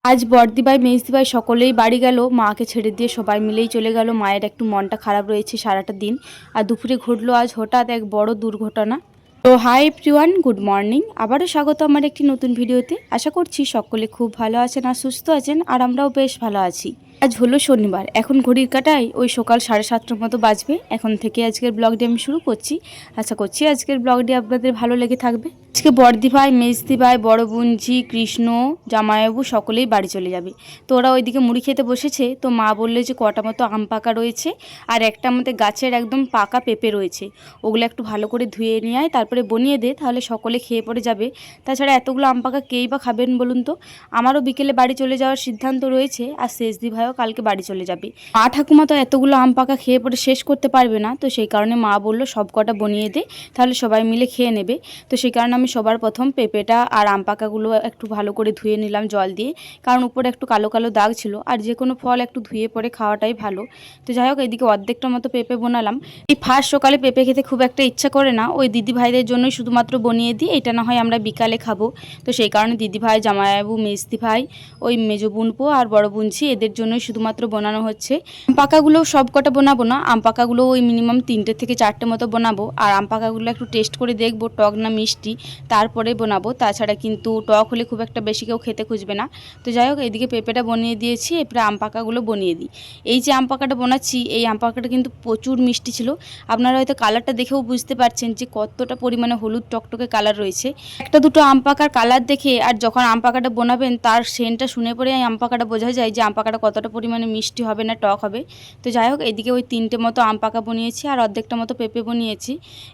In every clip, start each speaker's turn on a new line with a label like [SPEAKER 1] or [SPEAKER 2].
[SPEAKER 1] আজ বড়দি ভাই মেজদি ভাই সকলেই বাড়ি গেল, মাকে ছেড়ে দিয়ে সবাই মিলেই চলে গেল। মায়ের একটু মনটা খারাপ রয়েছে সারাটা দিন। আর দুপুরে ঘটলো আজ হঠাৎ এক বড় দুর্ঘটনা। তো হাই এভরিওয়ান, গুড মর্নিং। আবারও স্বাগত আমার একটি নতুন ভিডিওতে। আশা করছি সকলে খুব ভালো আছেন আর সুস্থ আছেন, আর আমরাও বেশ ভালো আছি। আজ হলো শনিবার, এখন ঘড়ির কাঁটায় ওই সকাল 7:30টার মতো বাজবে। এখন থেকে আজকের ব্লগটি আমি শুরু করছি। আশা করছি আজকের ব্লগটি আপনাদের ভালো লেগে থাকবে। আজকে বড়দি ভাই, মেজদি ভাই, বড় বোনঝি, কৃষ্ণ, জামাইবাবু সকলেই বাড়ি চলে যাবে। তো ওরা ওইদিকে মুড়ি খেতে বসেছে। তো মা বললে যে কটা মতো আম পাকা রয়েছে আর একটা আমাদের গাছের একদম পাকা পেঁপে রয়েছে, ওগুলো একটু ভালো করে ধুয়ে নিয়ে আয়, তারপরে বনিয়ে দে, তাহলে সকলে খেয়ে পড়ে যাবে। তাছাড়া এতগুলো আম পাকা কেই বা খাবেন বলুন তো। আমারও বিকেলে বাড়ি চলে যাওয়ার সিদ্ধান্ত রয়েছে, আর শেষদি ভাইও কালকে বাড়ি চলে যাবে। মা ঠাকুমা তো এতগুলো আম পাকা খেয়ে পড়ে শেষ করতে পারবে না, তো সেই কারণে মা বললো সব কটা বনিয়ে দে, তাহলে সবাই মিলে খেয়ে নেবে। তো সেই কারণে আমি সবার প্রথম পেঁপেটা আর আম পাকাগুলো একটু ভালো করে ধুয়ে নিলাম জল দিয়ে, কারণ উপরে একটু কালো কালো দাগ ছিল, আর যে কোনো ফল একটু ধুয়ে পরে খাওয়াটাই ভালো। তো যাই হোক, এদিকে অর্ধেকটা মতো পেঁপে বানালাম। এই ফার্স্ট সকালে পেঁপে খেতে খুব একটা ইচ্ছা করে না, ওই দিদি ভাইদের জন্যই শুধুমাত্র বনিয়ে দিই, এটা না হয় আমরা বিকালে খাবো। তো সেই কারণে দিদি ভাই, জামাইবাবু, মেজদি ভাই, ওই মেজো বোনপো আর বড় বোনঝি, এদের জন্যই শুধুমাত্র বানানো হচ্ছে। আম পাকাগুলো সব কটা বানাবো না, আম পাকাগুলো ওই মিনিমাম 3টে থেকে 4টে মতো বানাবো। আর আম পাকাগুলো একটু টেস্ট করে দেখবো টক না মিষ্টি, তারপরে বানাবো। তাছাড়া কিন্তু টক হলে খুব একটা বেশি কেউ খেতে খুঁজবে না। তো যাই হোক, এদিকে পেঁপেটা বনিয়ে দিয়েছি, এরপরে আম পাকাগুলো বনিয়ে দিই। এই যে আম পাকাটা বানাচ্ছি, এই আম পাকাটা কিন্তু প্রচুর মিষ্টি ছিল। আপনারা হয়তো কালারটা দেখেও বুঝতে পারছেন যে কতটা পরিমাণে হলুদ টকটকে কালার রয়েছে। একটা দুটো আম পাকার কালার দেখে আর যখন আম পাকাটা বানাবেন তার সেন্টটা শুনে পরে এই আম পাকাটা বোঝা যায় যে আম পাকাটা কতটা পরিমাণে মিষ্টি হবে না টক হবে। তো যাই হোক, এদিকে ওই 3টে মতো আম পাকা বানিয়েছি আর অর্ধেকটা মতো পেঁপে বানিয়েছি।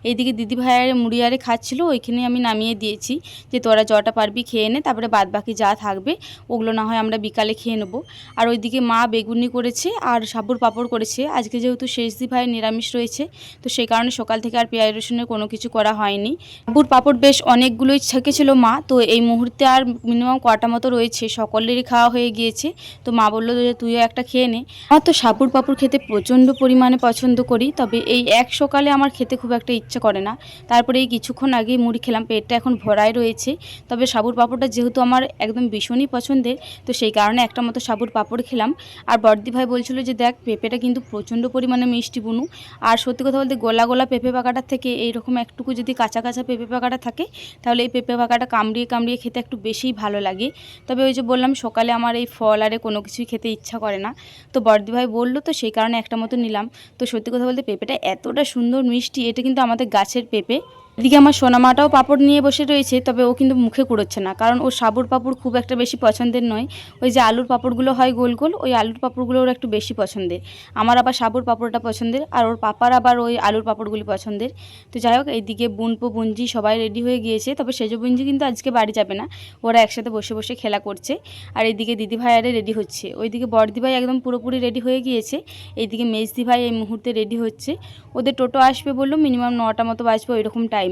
[SPEAKER 1] এইদিকে দিদি ভাইয়ের মুড়ি আরে খাচ্ছিল, ওইখানে আমি নামিয়ে দিয়েছি যে তোরা যটা পারবি খেয়ে নে, তারপরে বাদ বাকি যা থাকবে ওগুলো না হয় আমরা বিকালে খেয়ে নেবো। আর ওইদিকে মা বেগুনি করেছে আর সাবুর পাঁপড় করেছে। আজকে যেহেতু শেষদি ভাইয়ের নিরামিষ রয়েছে, তো সেই কারণে সকাল থেকে আর পেঁয়াজ রসুনের কোনো কিছু করা হয়নি। সাবুর পাঁপড় বেশ অনেকগুলোই ছেঁকেছিল মা, তো এই মুহূর্তে আর মিনিমাম কটা মতো রয়েছে, সকলেরই খাওয়া হয়ে গিয়েছে। তো মা বললো যে তুইও একটা খেয়ে নে। আমার তো সাবুর পাঁপড় খেতে প্রচণ্ড পরিমাণে পছন্দ করি, তবে এই এক সকালে আমার খেতে খুব একটা ইচ্ছা করে না। তারপরে এই কিছুক্ষণ আগেই মুড়ি খেলাম, পেটটা এখন ভরাই রয়েছে। তবে সাবুর পাঁপড়টা যেহেতু আমার একদম ভীষণই পছন্দের, তো সেই কারণে একটা মতো সাবুর পাঁপড় খেলাম। আর বড়দি ভাই বলছিল যে দেখ পেঁপেটা কিন্তু প্রচণ্ড পরিমাণে মিষ্টি বুনু, আর সত্যি কথা বলতে গোলা গোলা পেঁপে পাকাটার থেকে এইরকম একটুকু যদি কাঁচা কাঁচা পেঁপে পাকাটা থাকে, তাহলে এই পেঁপে পাকাটা কামড়িয়ে কামড়িয়ে খেতে একটু বেশিই ভালো লাগে। তবে ওই যে বললাম সকালে আমার এই ফল আরে কোনো কিছুই খেতে ইচ্ছা করে না, তো বড়দি ভাই বললো তো সেই কারণে একটা মতো নিলাম। তো সত্যি কথা বলতে পেঁপেটা এতটা সুন্দর মিষ্টি, এটা কিন্তু আমাদের গাছের পেঁপে। এদিকে আমার সোনামাটাও পাঁপড় নিয়ে বসে রয়েছে, তবে ও কিন্তু মুখে কুড়োচ্ছে না, কারণ ও সাবুর পাঁপড় খুব একটা বেশি পছন্দের নয়। ওই যে আলুর পাঁপড়গুলো হয় গোল গোল, ওই আলুর পাঁপড়গুলো ওর একটু বেশি পছন্দের। আমার আবার সাবুর পাঁপড়টা পছন্দের, আর ওর পাপার আবার ওই আলুর পাঁপড়গুলি পছন্দের। তো যাই হোক, এইদিকে বুনপো বুনজি সবাই রেডি হয়ে গিয়েছে, তবে সেজো বুনজি কিন্তু আজকে বাড়ি যাবে না, ওরা একসাথে বসে বসে খেলা করছে। আর এইদিকে দিদি ভাই আরে রেডি হচ্ছে, ওইদিকে বড়দি ভাই একদম পুরোপুরি রেডি হয়ে গিয়েছে। এইদিকে মেজদি ভাই এই মুহূর্তে রেডি হচ্ছে। ওদের টোটো আসবে বললো মিনিমাম 9টা মতো বাজবে ওইরকম টাইমে।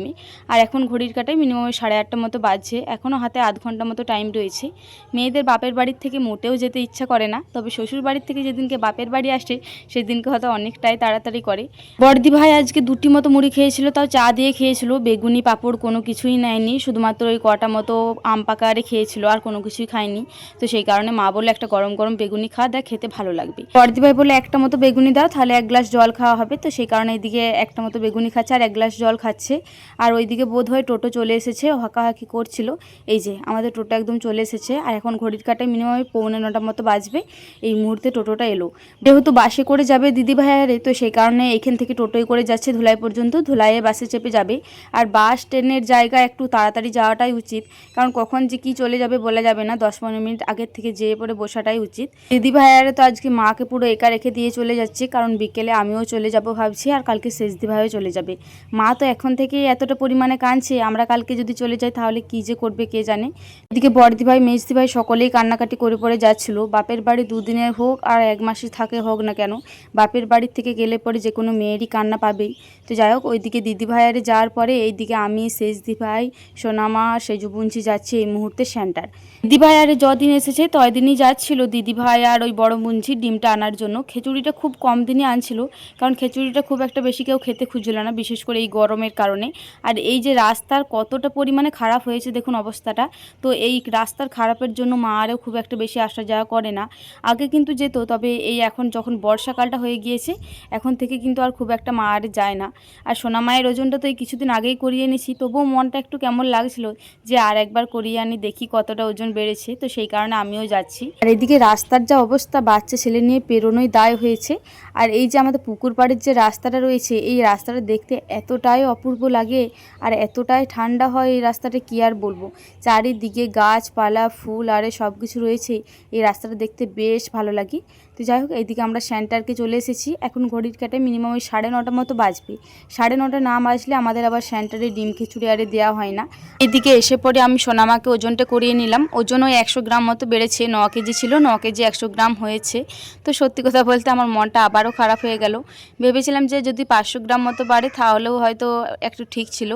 [SPEAKER 1] আর এখন ঘড়ির কাঁটায় মিনিমাম 8:30 মতো বাজছে, এখনও হাতে আধ ঘন্টা মতো টাইম রয়েছে। মেয়েদের বাপের বাড়ির থেকে মোটেও যেতে ইচ্ছা করে না, তবে শ্বশুর বাড়ির থেকে যেদিনকে বাপের বাড়ি আসে সেদিনকে হয়তো অনেকটাই তাড়াতাড়ি করে। বড়দি ভাই আজকে 2টি মতো মুড়ি খেয়েছিল, তাও চা দিয়ে খেয়েছিল, বেগুনি পাঁপড় কোনো কিছুই নেয়নি, শুধুমাত্র ওই কটা মতো আম পাকা আরে খেয়েছিল, আর কোনো কিছুই খায়নি। তো সেই কারণে মা বললো একটা গরম গরম বেগুনি খা, দেখ খেতে ভালো লাগবে। বড়দি ভাই বলে একটা মতো বেগুনি দাও, তাহলে 1 গ্লাস জল খাওয়া হবে। তো সেই কারণে এদিকে একটা মতো বেগুনি খাচ্ছে আর 1 গ্লাস জল খাচ্ছে। আর ওইদিকে বোধহয় টোটো চলে এসেছে, হাঁকাহাঁকি করছিল। এই যে আমাদের টোটো একদম চলে এসেছে, আর এখন ঘড়ির কাঁটায় মিনিমাম 8:45 মতো বাজবে। এই মুহূর্তে টোটোটা এলো, যেহেতু বাসে করে যাবে দিদি ভাইয়ারে, তো সেই কারণে এখান থেকে টোটোয় করে যাচ্ছে ধুলাই পর্যন্ত, ধুলাইয়ে বাসে চেপে যাবে। আর বাস ট্রেনের জায়গা একটু তাড়াতাড়ি যাওয়াটাই উচিত, কারণ কখন যে কি চলে যাবে বলা যাবে না, 10-15 মিনিট আগের থেকে যেয়ে পরে বসাটাই উচিত। দিদি ভাইয়ারে তো আজকে মাকে পুরো একা রেখে দিয়ে চলে যাচ্ছে, কারণ বিকেলে আমিও চলে যাব ভাবছি, আর কালকে শেষদি ভাইও চলে যাবে। মা তো এখন থেকেই এতটা পরিমাণে কাঁদছে, আমরা কালকে যদি চলে যাই তাহলে কি যে করবে কে জানে। এদিকে বড়দি ভাই মেজদি ভাই সকলেই কান্নাকাটি করে পড়ে যাচ্ছিল। বাপের বাড়ি 2 দিনের হোক আর 1 মাসের থাকে হোক না কেন, বাপের বাড়ির থেকে গেলে পরে যে কোনো মেয়েরই কান্না পাবেই। তো যাই হোক, ওইদিকে দিদি ভাইয়ারে যাওয়ার পরে এইদিকে আমি, শেষদি ভাই, সোনামা, সেজু বুনছি যাচ্ছি এই মুহূর্তে সেন্টার। দিদি ভাই আরে যদিন এসেছে তয়দিনই যাচ্ছিল দিদি ভাই আর ওই বড় বুনছি ডিমটা আনার জন্য। খিচুড়িটা খুব কম দিনই আনছিল, কারণ খিচুড়িটা খুব একটা বেশি কেউ খেতে খুঁজছিল না, বিশেষ করে এই গরমের কারণে। আর এই যে রাস্তার কতটা পরিমাণে খারাপ হয়েছে দেখুন অবস্থাটা। তো এই রাস্তার খারাপের জন্য মা আরও খুব একটা বেশি আসা যাওয়া করে না। আগে কিন্তু যেত, তবে এই এখন যখন বর্ষাকালটা হয়ে গিয়েছে এখন থেকে কিন্তু আর খুব একটা মা আর যায় না। আর সোনা মায়ের ওজনটা তো এই কিছুদিন আগেই করিয়ে এনেছি, তবুও মনটা একটু কেমন লাগছিল যে আর একবার করিয়ে আনি, দেখি কতটা ওজন বেড়েছে। তো সেই কারণে আমিও যাচ্ছি। আর এদিকে রাস্তার যা অবস্থা, বাচ্চা ছেলে নিয়ে পেরোনোই দায় হয়েছে। আর এই যে আমাদের পুকুর পাড়ের যে রাস্তাটা রয়েছে, এই রাস্তাটা দেখতে এতটাই অপূর্ব লাগে আর এতটাই ঠান্ডা হয় এই রাস্তাটা, কি আর বলবো। চারিদিকে গাছপালা ফুল আরে সব কিছু রয়েছে, এই রাস্তাটা দেখতে বেশ ভালো লাগে। তো যাই হোক, এইদিকে আমরা সেন্টারকে চলে এসেছি। এখন ঘড়ির কাটায় মিনিমাম ওই 9:30 মতো বাজবে। 9:30 না বাজলে আমাদের আবার সেন্টারে ডিম খিচুড়ি আরে দেওয়া হয় না। এদিকে এসে পরে আমি সোনামাকে ওজনটা করিয়ে নিলাম। ওজন ওই 100 গ্রাম মতো বেড়েছে। 9 কেজি ছিল, 9 কেজি 100 গ্রাম হয়েছে। তো সত্যি কথা বলতে আমার মনটা আবারও খারাপ হয়ে গেল। ভেবেছিলাম যে যদি 500 গ্রাম মতো বাড়ে তাহলেও হয়তো একটু ঠিক ছিল,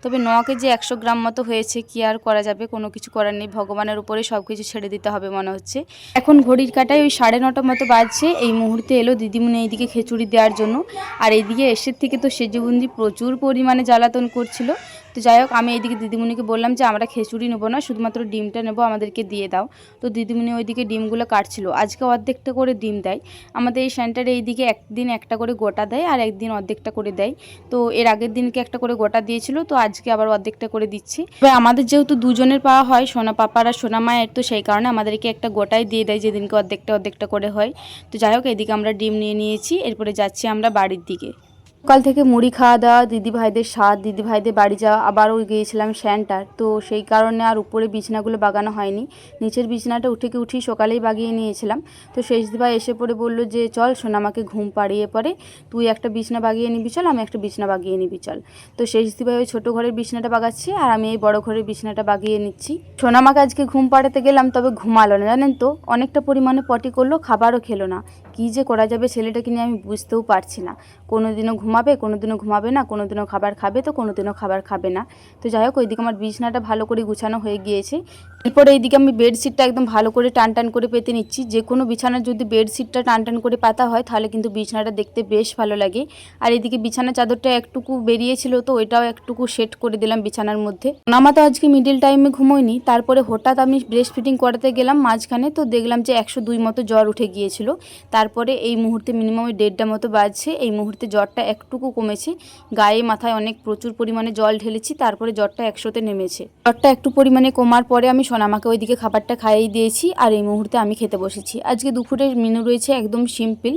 [SPEAKER 1] তবে 9 কেজি 100 গ্রাম মতো হয়েছে। কি আর করা যাবে, কোনো কিছু করার নেই, ভগবানের উপরে সব কিছু ছেড়ে দিতে হবে মনে হচ্ছে। এখন ঘড়ির কাটায় ওই 9:30 মতো বাজছে। এই মুহূর্তে এলো দিদিমণি এইদিকে খিচুড়ি দেওয়ার জন্য। আর এইদিকে এসের থেকে তো সেজুবুন্দি প্রচুর পরিমাণে জ্বালাতন করছিল। তো যাই হোক, আমি এইদিকে দিদিমণিকে বললাম যে আমরা খিচুড়ি নেবো না, শুধুমাত্র ডিমটা নেবো, আমাদেরকে দিয়ে দাও। তো দিদিমণি ওইদিকে ডিমগুলো কাটছিল। আজকে অর্ধেকটা করে ডিম দেয় আমাদের এই সেন্টারে। এইদিকে একদিন একটা করে গোটা দেয় আর একদিন অর্ধেকটা করে দেয়। তো এর আগের দিনকে একটা করে গোটা দিয়েছিল, তো আজকে আবার অর্ধেকটা করে দিচ্ছি। এবার আমাদের যেহেতু দুজনের পাওয়া হয়, সোনা পাপার আর সোনা মায়ের, তো সেই কারণে আমাদেরকে একটা গোটাই দিয়ে দেয়, যেদিনকে অর্ধেকটা অর্ধেকটা করে হয়। তো যাই হোক, এদিকে আমরা ডিম নিয়ে নিয়েছি, এরপরে যাচ্ছি আমরা বাড়ির দিকে। সকাল থেকে মুড়ি খাওয়া দাওয়া, দিদিভাইদের স্বাদ, দিদিভাইদের বাড়ি যাওয়া, আবারও গিয়েছিলাম সেন্টার। তো সেই কারণে আর উপরে বিছনাগুলো বাগানো হয়নি, নিচের বিছনাটা উঠি সকালেই বাগিয়ে নিয়েছিলাম। তো শেষ দিভাই এসে পড়ে বললো যে চল সোনামাকে ঘুম পাড়িয়ে পরে তুই একটা বিছনা বাগিয়ে নিবি চল, আমি একটা বিছনা বাগিয়ে নিবি চল। তো শেষ দিভাই ওই ছোটো ঘরের বিছনাটা বাগাচ্ছি আর আমি এই বড় ঘরের বিছনাটা বাগিয়ে নিচ্ছি। সোনামাকে আজকে ঘুম পাড়াতে গেলাম, তবে ঘুমালো না জানেন তো, অনেকটা পরিমাণে পটি করলো, খাবারও খেলো না। কী যে করা যাবে ছেলেটাকে নিয়ে আমি বুঝতেও পারছি না। কোনোদিনও ঘুমাবে, কোনোদিনও ঘুমাবে না, কোনোদিনও খাবার খাবে তো কোনোদিনও খাবার খাবে না। তো যাই হোক, ওইদিকে আমার বিছনাটা ভালো করে গুছানো হয়ে গিয়েছে। এরপরে এইদিকে আমি বেডশিটটা একদম ভালো করে টান করে পেতে নিচ্ছি। যে কোনো বিছানার যদি বেডশিটটা টান করে পাতা হয় তাহলে কিন্তু বিছানাটা দেখতে বেশ ভালো লাগে। আর এদিকে বিছানার চাদরটা একটুকু বেরিয়েছিল, তো ওইটাও একটুকু সেট করে দিলাম বিছানার মধ্যে। নামা তো আজকে মিডল টাইমে ঘুমোয়নি, তারপরে হঠাৎ আমি ব্রেস্ট ফিডিং করাতে গেলাম মাঝখানে, তো দেখলাম যে 102 মতো জ্বর উঠে গিয়েছিল। তারপরে এই মুহূর্তে মিনিমাম 1:30 মতো বাজছে, এই মুহূর্তে জ্বরটা একটুকু কমেছে। গায়ে মাথায় অনেক প্রচুর পরিমাণে জল ঢেলেছি, তারপরে জ্বরটা 100-তে নেমেছে। জ্বরটা একটু পরিমাণে কমার পরে আমি সোনামাকে ওইদিকে খাবারটা খাইয়ে দিয়েছি আর এই মুহূর্তে আমি খেতে বসেছি। আজকে দুপুরের মেনু রয়েছে একদম সিম্পল,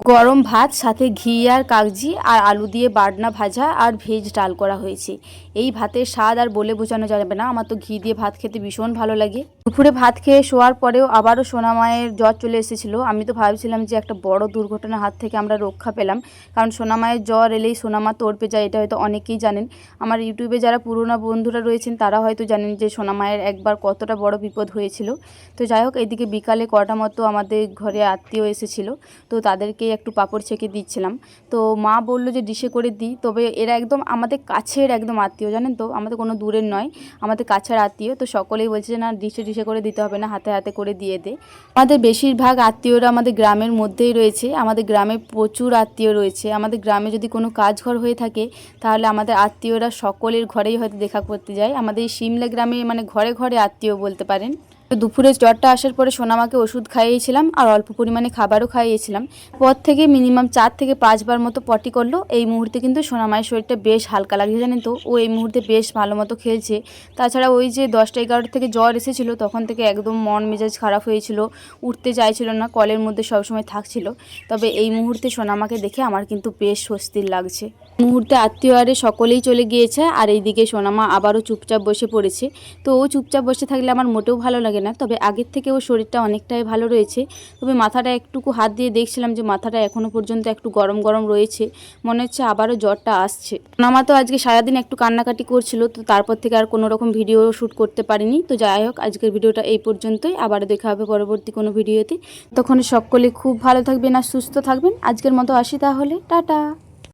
[SPEAKER 1] গরম ভাত, সাথে ঘি আর কাগজি আর আলু দিয়ে বাটনা ভাজা আর ভেজ ডাল করা হয়েছে। এই ভাতের স্বাদ আর বলে বোঝানো যাবে না, আমার তো ঘি দিয়ে ভাত খেতে ভীষণ ভালো লাগে। দুপুরে ভাত খেয়ে শোয়ার পরেও আবারও সোনামায়ের জ্বর চলে এসেছিলো। আমি তো ভাবছিলাম যে একটা বড় দুর্ঘটনার হাত থেকে আমরা রক্ষা পেলাম, কারণ সোনামায়ের জ্বর এলেই সোনামা তড়পে যায়, এটা হয়তো অনেকেই জানেন। আমার ইউটিউবে যারা পুরোনো বন্ধুরা রয়েছেন তারা হয়তো জানেন যে সোনামায়ের একবার কতটা বড় বিপদ হয়েছিল। তো যাই হোক, এদিকে বিকালে কটা মতো আমাদের ঘরে আত্মীয় এসেছিল, তো তাদেরকেই একটু পাঁপড় ছেঁকে দিচ্ছিলাম। তো মা বললো যে ডিশে করে দিই, তবে এরা একদম আমাদের কাছের একদম আত্মীয়, জানেন তো, আমাদের কোনো দূরের নয়, আমাদের কাছের আত্মীয়। তো সকলেই বলছে যে না, ডিশে করে দিতে হবে না, হাতে হাতে করে দিয়ে দে। আমাদের বেশিরভাগ আত্মীয়রা আমাদের গ্রামের মধ্যেই রয়েছে, আমাদের গ্রামে প্রচুর আত্মীয় রয়েছে। আমাদের গ্রামে যদি কোনো কাজ ঘর হয়ে থাকে তাহলে আমাদের আত্মীয়রা সকলের ঘরেই হয়তো দেখা করতে যায়। আমাদের এই সিমলা গ্রামে মানে ঘরে ঘরে আত্মীয় বলতে পারেন। তো দুপুরে জ্বরটা আসার পরে সোনামাকে ওষুধ খাইয়েছিলাম আর অল্প পরিমাণে খাবারও খাইয়েছিলাম। পর থেকে মিনিমাম 4 থেকে 5 বার মতো পটি করলো। এই মুহূর্তে কিন্তু সোনামায়ের শরীরটা বেশ হালকা লাগছে, জানেন তো, ও এই মুহূর্তে বেশ ভালো মতো খেলছে। তাছাড়া ওই যে 10টা-11টা থেকে জ্বর এসেছিলো, তখন থেকে একদম মন মেজাজ খারাপ হয়েছিল, উঠতে চাইছিল না, কলের মধ্যে সবসময় থাকছিল। তবে এই মুহূর্তে সোনামাকে দেখে আমার কিন্তু বেশ স্বস্তির লাগছে। মুহূর্তে আত্মীয় আরে সকলেই চলে গিয়েছে আর এইদিকে সোনামা আবারও চুপচাপ বসে পড়েছে। তো ও চুপচাপ বসে থাকলে আমার মোটেও ভালো লাগে না, তবে আগের থেকে ওর শরীরটা অনেকটাই ভালো রয়েছে। তবে মাথাটা একটুকু হাত দিয়ে দেখছিলাম যে মাথাটা এখনও পর্যন্ত একটু গরম গরম রয়েছে, মনে হচ্ছে আবারও জ্বরটা আসছে। সোনামা তো আজকে সারাদিন একটু কান্নাকাটি করছিল, তো তারপর থেকে আর কোনো রকম ভিডিও শ্যুট করতে পারিনি। তো যাই হোক, আজকের ভিডিওটা এই পর্যন্তই, আবার দেখা হবে পরবর্তী কোনো ভিডিওতে। তখন সকলে খুব ভালো থাকবেন আর সুস্থ থাকবেন। আজকের মতো আসি তাহলে, টাটা।